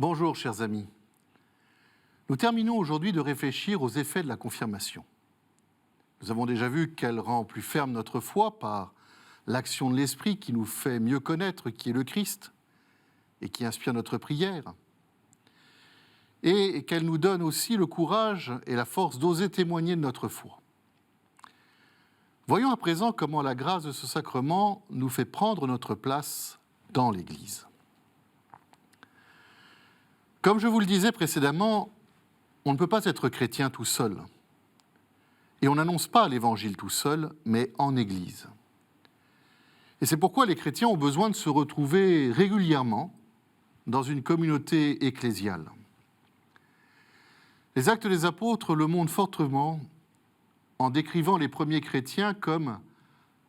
Bonjour chers amis. Nous terminons aujourd'hui de réfléchir aux effets de la confirmation. Nous avons déjà vu qu'elle rend plus ferme notre foi par l'action de l'Esprit qui nous fait mieux connaître qui est le Christ et qui inspire notre prière. Et qu'elle nous donne aussi le courage et la force d'oser témoigner de notre foi. Voyons à présent comment la grâce de ce sacrement nous fait prendre notre place dans l'Église. Comme je vous le disais précédemment, on ne peut pas être chrétien tout seul. Et on n'annonce pas l'Évangile tout seul, mais en Église. Et c'est pourquoi les chrétiens ont besoin de se retrouver régulièrement dans une communauté ecclésiale. Les Actes des Apôtres le montrent fortement en décrivant les premiers chrétiens comme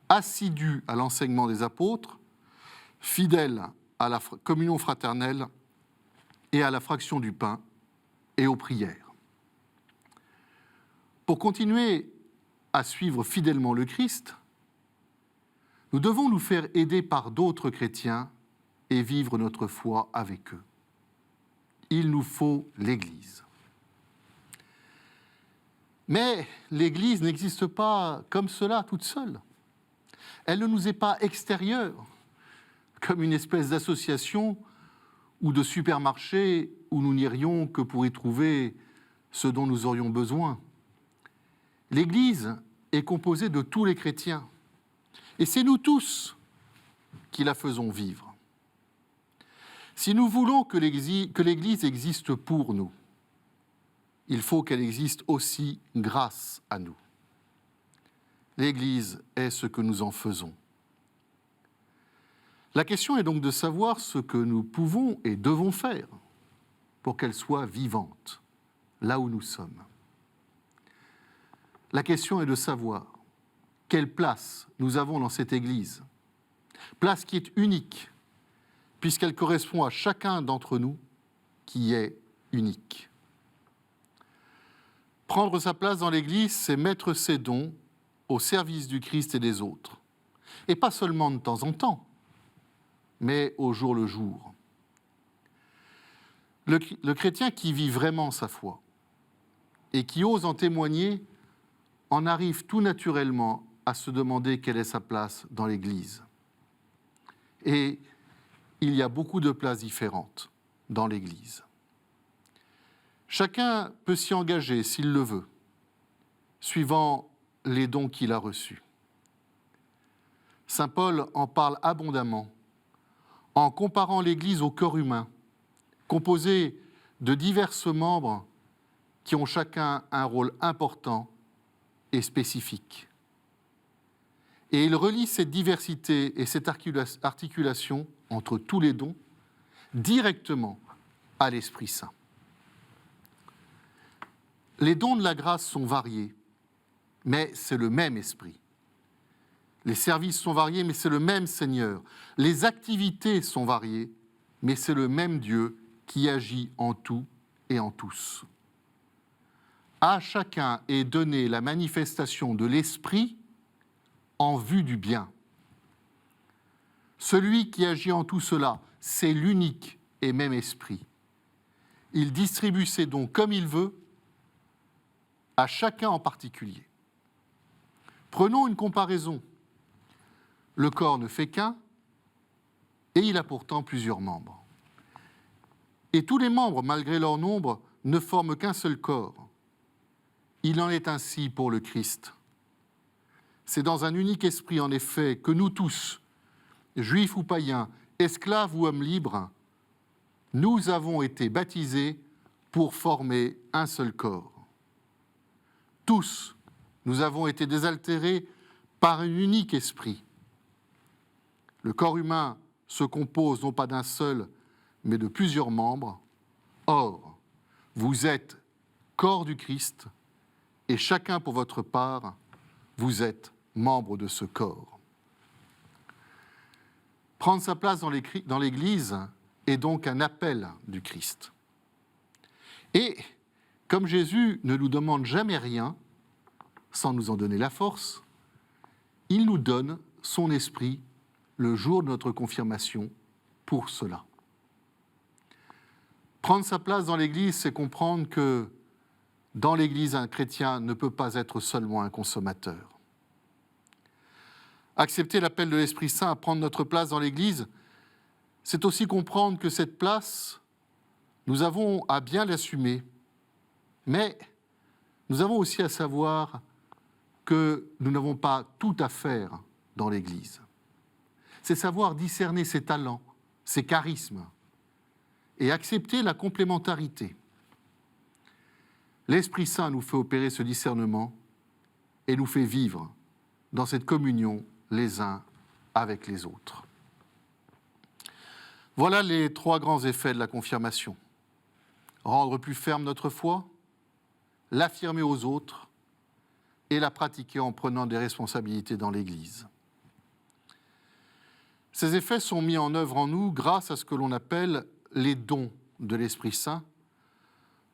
assidus à l'enseignement des apôtres, fidèles à la communion fraternelle et à la fraction du pain et aux prières. Pour continuer à suivre fidèlement le Christ, nous devons nous faire aider par d'autres chrétiens et vivre notre foi avec eux. Il nous faut l'Église. Mais l'Église n'existe pas comme cela, toute seule. Elle ne nous est pas extérieure, comme une espèce d'association ou de supermarché où nous n'irions que pour y trouver ce dont nous aurions besoin. L'Église est composée de tous les chrétiens, et c'est nous tous qui la faisons vivre. Si nous voulons que l'Église existe pour nous, il faut qu'elle existe aussi grâce à nous. L'Église est ce que nous en faisons. La question est donc de savoir ce que nous pouvons et devons faire pour qu'elle soit vivante, là où nous sommes. La question est de savoir quelle place nous avons dans cette Église, place qui est unique, puisqu'elle correspond à chacun d'entre nous qui est unique. Prendre sa place dans l'Église, c'est mettre ses dons au service du Christ et des autres, et pas seulement de temps en temps, mais au jour le jour. Le chrétien qui vit vraiment sa foi et qui ose en témoigner en arrive tout naturellement à se demander quelle est sa place dans l'Église. Et il y a beaucoup de places différentes dans l'Église. Chacun peut s'y engager s'il le veut, suivant les dons qu'il a reçus. Saint Paul en parle abondamment en comparant l'Église au corps humain, composé de divers membres qui ont chacun un rôle important et spécifique. Et il relie cette diversité et cette articulation entre tous les dons directement à l'Esprit Saint. Les dons de la grâce sont variés, mais c'est le même Esprit. Les services sont variés, mais c'est le même Seigneur. Les activités sont variées, mais c'est le même Dieu qui agit en tout et en tous. À chacun est donnée la manifestation de l'Esprit en vue du bien. Celui qui agit en tout cela, c'est l'unique et même Esprit. Il distribue ses dons comme il veut, à chacun en particulier. Prenons une comparaison. Le corps ne fait qu'un, et il a pourtant plusieurs membres. Et tous les membres, malgré leur nombre, ne forment qu'un seul corps. Il en est ainsi pour le Christ. C'est dans un unique esprit, en effet, que nous tous, juifs ou païens, esclaves ou hommes libres, nous avons été baptisés pour former un seul corps. Tous, nous avons été désaltérés par un unique esprit. Le corps humain se compose non pas d'un seul, mais de plusieurs membres. Or, vous êtes corps du Christ, et chacun pour votre part, vous êtes membre de ce corps. Prendre sa place dans l'Église est donc un appel du Christ. Et comme Jésus ne nous demande jamais rien, sans nous en donner la force, il nous donne son esprit le jour de notre confirmation pour cela. Prendre sa place dans l'Église, c'est comprendre que dans l'Église, un chrétien ne peut pas être seulement un consommateur. Accepter l'appel de l'Esprit Saint à prendre notre place dans l'Église, c'est aussi comprendre que cette place, nous avons à bien l'assumer, mais nous avons aussi à savoir que nous n'avons pas tout à faire dans l'Église. C'est savoir discerner ses talents, ses charismes, et accepter la complémentarité. L'Esprit Saint nous fait opérer ce discernement et nous fait vivre dans cette communion les uns avec les autres. Voilà les 3 grands effets de la confirmation. Rendre plus ferme notre foi, l'affirmer aux autres et la pratiquer en prenant des responsabilités dans l'Église. Ces effets sont mis en œuvre en nous grâce à ce que l'on appelle les dons de l'Esprit Saint,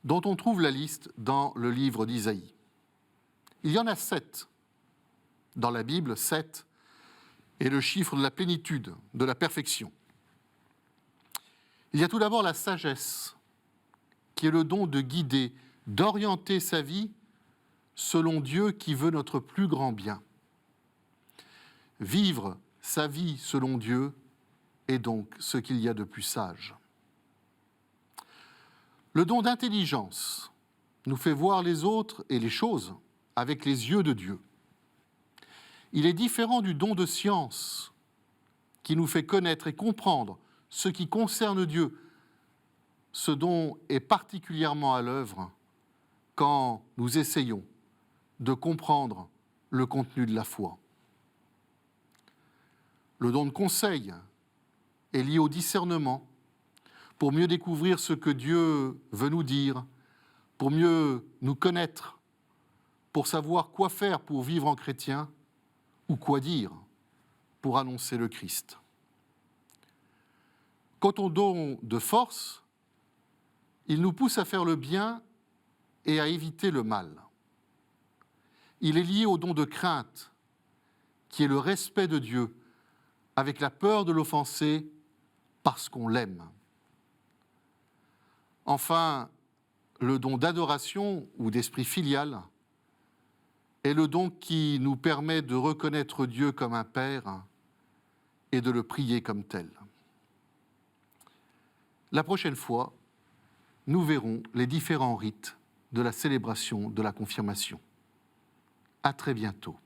dont on trouve la liste dans le livre d'Isaïe. Il y en a 7. Dans la Bible, 7 est le chiffre de la plénitude, de la perfection. Il y a tout d'abord la sagesse, qui est le don de guider, d'orienter sa vie selon Dieu qui veut notre plus grand bien. Vivre sa vie selon Dieu est donc ce qu'il y a de plus sage. Le don d'intelligence nous fait voir les autres et les choses avec les yeux de Dieu. Il est différent du don de science qui nous fait connaître et comprendre ce qui concerne Dieu. Ce don est particulièrement à l'œuvre quand nous essayons de comprendre le contenu de la foi. Le don de conseil est lié au discernement pour mieux découvrir ce que Dieu veut nous dire, pour mieux nous connaître, pour savoir quoi faire pour vivre en chrétien ou quoi dire pour annoncer le Christ. Quant au don de force, il nous pousse à faire le bien et à éviter le mal. Il est lié au don de crainte, qui est le respect de Dieu, avec la peur de l'offenser parce qu'on l'aime. Enfin, le don d'adoration ou d'esprit filial est le don qui nous permet de reconnaître Dieu comme un Père et de le prier comme tel. La prochaine fois, nous verrons les différents rites de la célébration de la confirmation. À très bientôt.